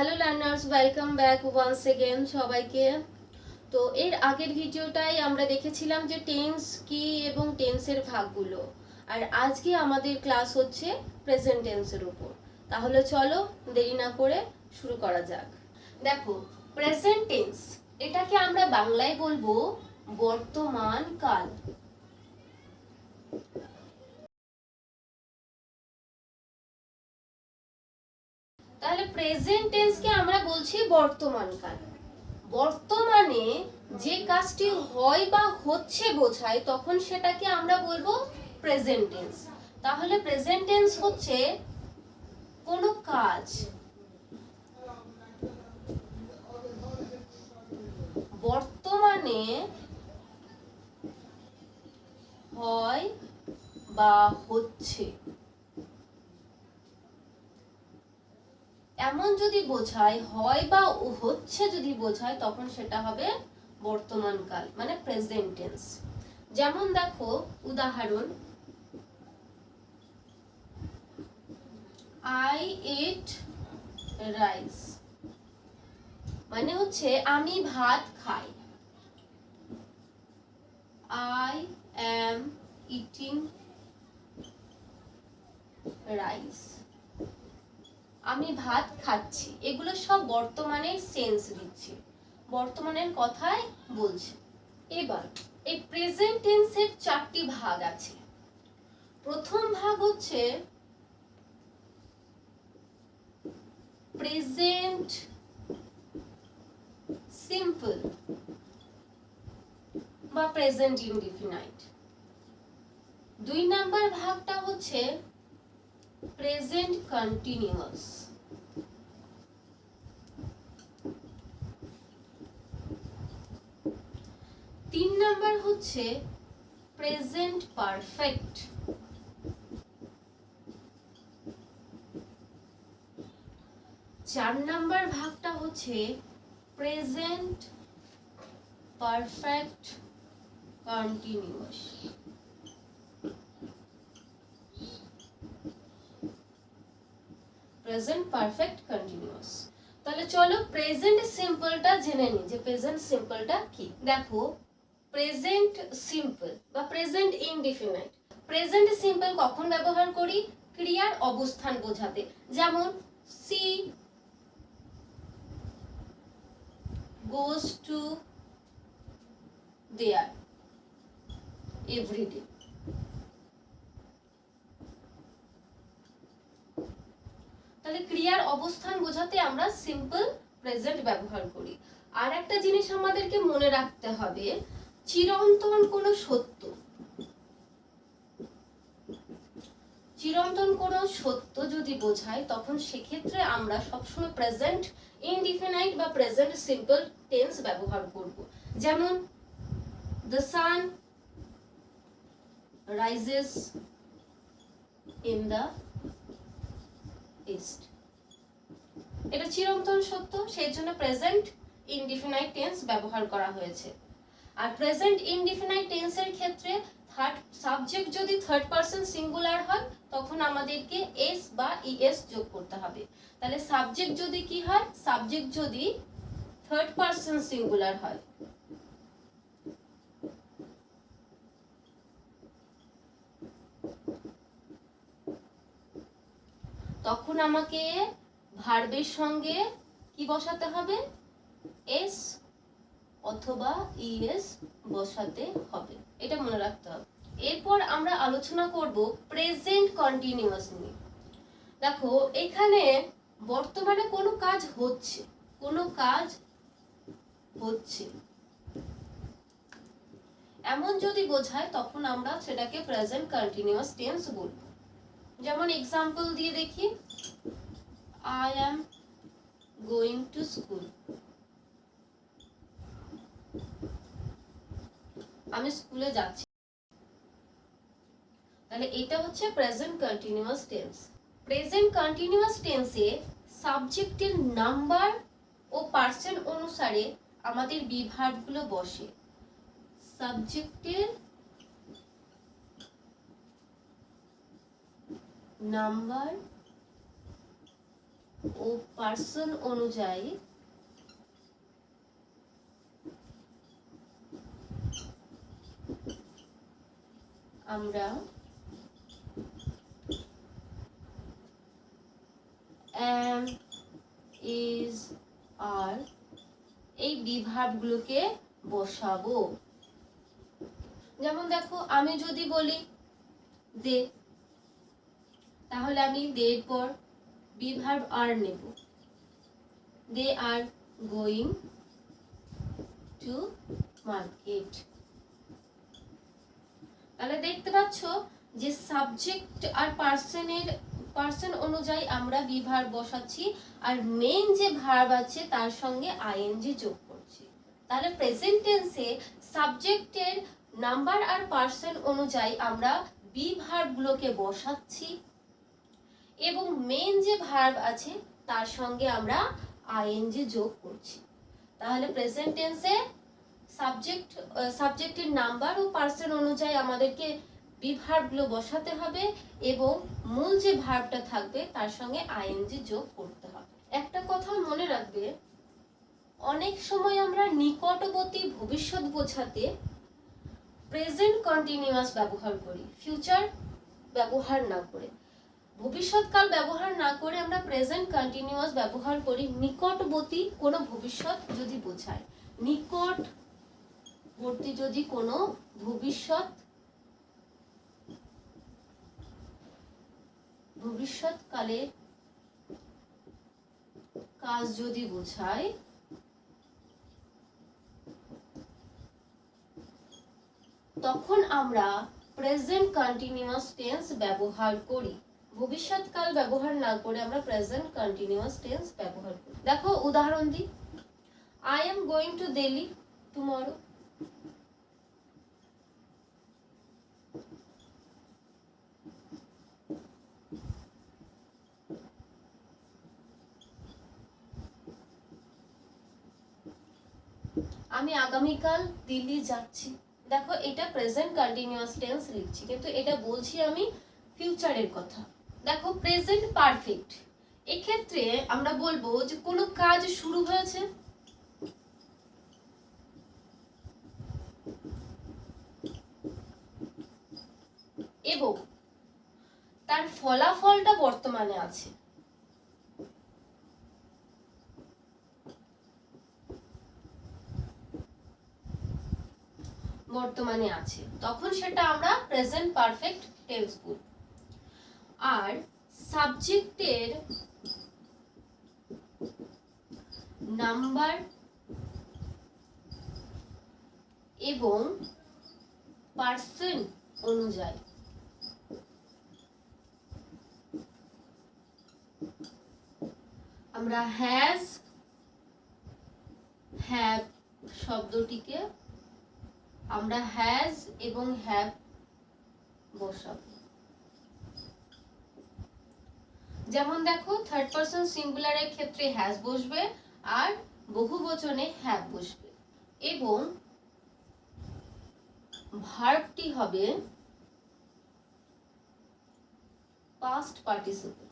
Hello learners, welcome back once again সবাইকে। তো এর আগের ভিডিওটাই আমরা দেখেছিলাম যে টেন্স কি এবং টেন্সের ভাগগুলো, আর আজকে আমাদের ক্লাস হচ্ছে প্রেজেন্ট টেন্সের উপর। তাহলে চলো দেরি না করে শুরু করা যাক। দেখো, প্রেজেন্ট টেন্স এটাকে আমরা বাংলায় বলবো বর্তমান কাল। তাহলে প্রেজেন্ট টেন্সকে আমরা বলছি বর্তমান কাল। বর্তমানে যে কাজটি হয় বা হচ্ছে বোঝায় তখন সেটাকে আমরা বলবো প্রেজেন্ট টেন্স। তাহলে প্রেজেন্ট টেন্স হচ্ছে কোনো কাজ বর্তমানে হয় বা হচ্ছে, এমন যদি বোঝায়, হয় বা হচ্ছে যদি বোঝায়, তখন সেটা হবে বর্তমান কাল মানে প্রেজেন্ট টেন্স। যেমন দেখো উদাহরণ, I ate rice মানে হচ্ছে আমি ভাত খাই। I am eating rice আমি ভাত খাচ্ছি। এগুলো সব বর্তমানের সেন্স দিচ্ছে, বর্তমানের কথাই বলছে। এবার এই প্রেজেন্ট টেন্সের চারটি ভাগ আছে। প্রথম ভাগ হচ্ছে প্রেজেন্ট সিম্পল বা প্রেজেন্ট ইনডিফিনাইট। দুই নাম্বার ভাগটা হচ্ছে প্রেজেন্ট কন্টিনিউয়াস। তিন নাম্বার হচ্ছে প্রেজেন্ট পারফেক্ট। চার নাম্বার ভাগটা হচ্ছে present perfect continuous. Present perfect continuous. তাহলে চলো প্রেজেন্ট সিম্পলটা জেনে নিই যে প্রেজেন্ট সিম্পলটা কি। দেখো, প্রেজেন্ট সিম্পল বা প্রেজেন্ট ইনডিফিনাইট। প্রেজেন্ট সিম্পল কখন ব্যবহার করি? ক্রিয়ার অবস্থান বোঝাতে। যেমন C goes to there every day। তাহলে ক্রিয়ার অবস্থান বোঝাতে আমরা সিম্পল প্রেজেন্ট ব্যবহার করি। আর একটা জিনিস আমাদেরকে মনে রাখতে হবে, চিরন্তন কোনো সত্য, চিরন্তন কোনো সত্য যদি বোঝায় তখন সেক্ষেত্রে আমরা সবসময় প্রেজেন্ট ইনডিফিনাইট বা প্রেজেন্ট সিম্পল টেন্স ব্যবহার করব। যেমন the sun rises in the east। এটা চিরন্তন সত্য, সেই জন্য প্রেজেন্ট ইনডিফিনাইট টেন্স ব্যবহার করা হয়েছে। আর প্রেজেন্ট ইনডিফিনাইট টেন্সের ক্ষেত্রে থার্ড সাবজেক্ট যদি থার্ড পারসন সিঙ্গুলার হয় তখন আমাদেরকে এস বা ইএস যোগ করতে হবে। তাহলে সাবজেক্ট যদি কি হয়? সাবজেক্ট যদি থার্ড পারসন সিঙ্গুলার হয় তখন আমাকে ভার্বের সঙ্গে কি বসাতে হবে? এস অথবা ইএস বসাতে হবে, এটা মনে রাখতে হবে। এরপর আমরা আলোচনা করব প্রেজেন্ট কন্টিনিউয়াস নিয়ে। দেখো, এখানে বর্তমানে কোনো কাজ হচ্ছে, কোনো কাজ হচ্ছে এমন যদি বোঝায় তখন আমরা সেটাকে প্রেজেন্ট কন্টিনিউয়াস টেন্স বলবো। যেমন এক্সাম্পল দিয়ে দেখি, I am going to school আমি স্কুলে যাচ্ছি। তাহলে এটা হচ্ছে present continuous tense. Present continuous টেন্সে সাবজেক্টের নাম্বার ও পার্সন অনুসারে আমাদের বিভাগগুলো বসে। সাবজেক্টের নাম্বার ও পার্সন অনুযায়ী আমরা am, is, are এই বি ভার্বগুলোকে বসাবো। যেমন দেখো, আমি যদি বলি দে, তাহলে আমি দের পর বি ভার্ব আর নেব। দে আর গোয়িং টু মার্কেট। তাহলে দেখতে পাচ্ছ যে সাবজেক্ট আর পার্সন অনুযায়ী আমরা বি ভার্ব বসাচ্ছি, আর মেইন যে ভার্ব আছে তার সঙ্গে আইএনজি যোগ করছি। তাহলে প্রেজেন্ট টেন্সে সাবজেক্টের নাম্বার আর পার্সন অনুযায়ী আমরা বি ভার্বগুলোকে বসাচ্ছি, এবং মেইন যে ভার্ব আছে তার সঙ্গে আমরা আইএনজি যোগ করছি। তাহলে প্রেজেন্ট টেন্সে সাবজেক্টের নাম্বার ও পার্সন অনুযায়ী আমাদেরকে বি ভার্বগুলো বসাতে হবে, এবং মূল যে ভার্বটা থাকবে তার সঙ্গে আইএনজি যোগ করতে হবে। একটা কথা মনে রাখবে, অনেক সময় আমরা নিকটবর্তী ভবিষ্যৎ বোঝাতে প্রেজেন্ট কন্টিনিউয়াস ব্যবহার করি, ফিউচার ব্যবহার না করে। ভবিষ্যৎকাল ব্যবহার না করে আমরা প্রেজেন্ট কন্টিনিউয়াস ব্যবহার করি নিকটবর্তী কোনো ভবিষ্যৎ যদি বোঝায়। নিকটবর্তী যদি কোনো ভবিষ্যৎকালের কাজ যদি বোঝায়, তখন আমরা প্রেজেন্ট কন্টিনিউয়াস টেন্স ব্যবহার করি। ভবিষ্যৎকাল ব্যবহার না করে আমরা প্রেজেন্ট কন্টিনিউয়াস টেন্স ব্যবহার করি। দেখো উদাহরণ দিই, I am going to Delhi tomorrow. আমি আগামীকাল দিল্লি যাচ্ছি। দেখো এটা প্রেজেন্ট কন্টিনিউয়াস টেন্স লিখছি, কিন্তু এটা বলছি আমি ফিউচারের কথা। দেখো প্রেজেন্ট পারফেক্ট, এক্ষেত্রে আমরা বলবো যে কোনো কাজ শুরু হয়েছে, এবং তার ফলাফলটা বর্তমানে আছে। তখন সেটা আমরা প্রেজেন্ট পারফেক্ট টেন্স বলবো। আর সাবজেক্টের নাম্বার এবং পার্সন অনুযায়ী আমরা হ্যাজ, হ্যাভ শব্দটিকে আমরা হ্যাজ এবং হ্যাভ বসাবো। যেমন দেখো থার্ড পারসন সিঙ্গুলারের ক্ষেত্রে হ্যাজ বসবে, আর বহুবচনে হ্যাভ বসবে, এবং ভার্বটি হবে পাস্ট পার্টিসিপল।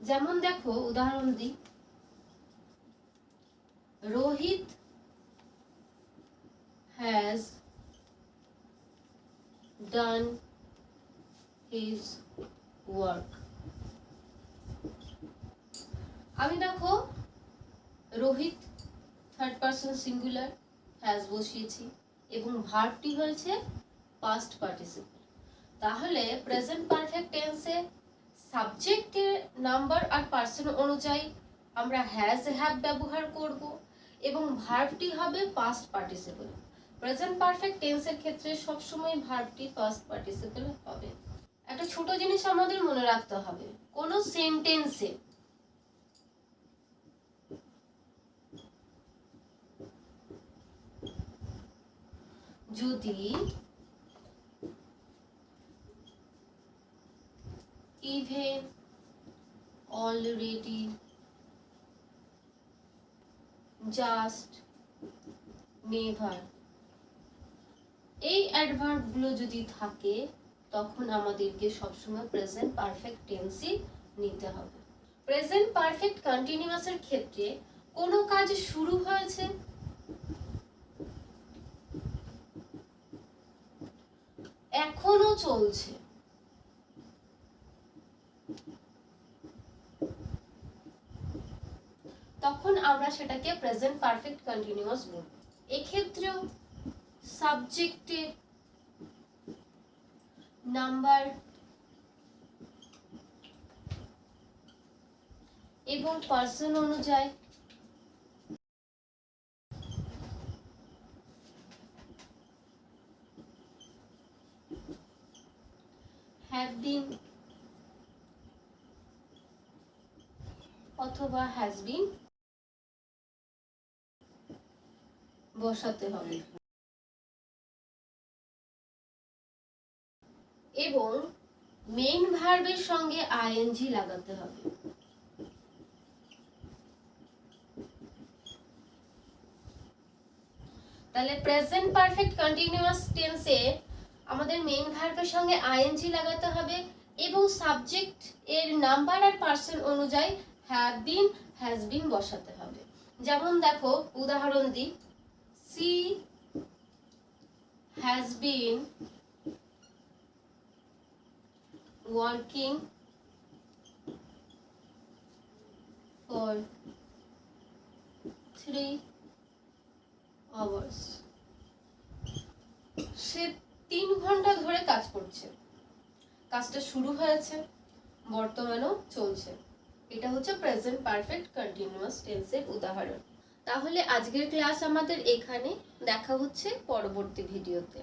যেমন দেখো উদাহরণ দিই, Rohit has done his work. আমি দেখো Rohit third person singular has বসিয়েছি, এবং ভার্বটি হয়েছে পাস্ট পার্টিসিপল। তাহলে প্রেজেন্ট পারফেক্ট টেন্সে সাবজেক্টের নাম্বার আর পার্সন অনুযায়ী আমরা হ্যাজ হ্যাভ ব্যবহার করব, এবং ভার্বটি হবে পাস্ট পার্টিসিপল। প্রেজেন্ট পারফেক্ট টেন্সের ক্ষেত্রে সবসময় ভার্বটি পাস্ট পার্টিসিপল হবে। একটা ছোট জিনিস আমাদের মনে রাখতে হবে, কোন সেন্টেন্সে যদি even, already, just, never এই অ্যাডভার্বগুলো যদি থাকে তখন আমাদেরকে সবসময় প্রেজেন্ট পারফেক্ট টেন্সই নিতে হবে। প্রেজেন্ট পারফেক্ট কন্টিনিউয়াসের ক্ষেত্রে কোনো কাজ শুরু হয়েছে, এখনো চলছে, তখন আমরা সেটাকে প্রেজেন্ট পারফেক্ট কন্টিনিউয়াস বলবো। এক্ষেত্রেও সাবজেক্টের নাম্বার এবং পার্সন অনুযায়ী হ্যাভ বিন অথবা হ্যাজ বিন বসাতে হবে এবং মেইন ভার্বের সঙ্গে আইএনজি লাগাতে হবে। তাহলে প্রেজেন্ট পারফেক্ট কন্টিনিউয়াস টেন্সে আমাদের মেইন ভার্বের সঙ্গে আইএনজি লাগাতে হবে এবং সাবজেক্ট এর নাম্বার আর পার্সন অনুযায়ী হ্যাভ বিন হ্যাজ বিন বসাতে হবে। যেমন দেখো উদাহরণ দিই, she has been working for 3 hours। সে 3 ঘন্টা ধরে কাজ করছে, কাজটা শুরু হয়েছে, বর্তমানেও চলছে। এটা হচ্ছে প্রেজেন্ট পারফেক্ট কন্টিনিউয়াস টেন্সের উদাহরণ। তাহলে আজকের ক্লাস আমাদের এখানে, দেখা হচ্ছে পরবর্তী ভিডিওতে।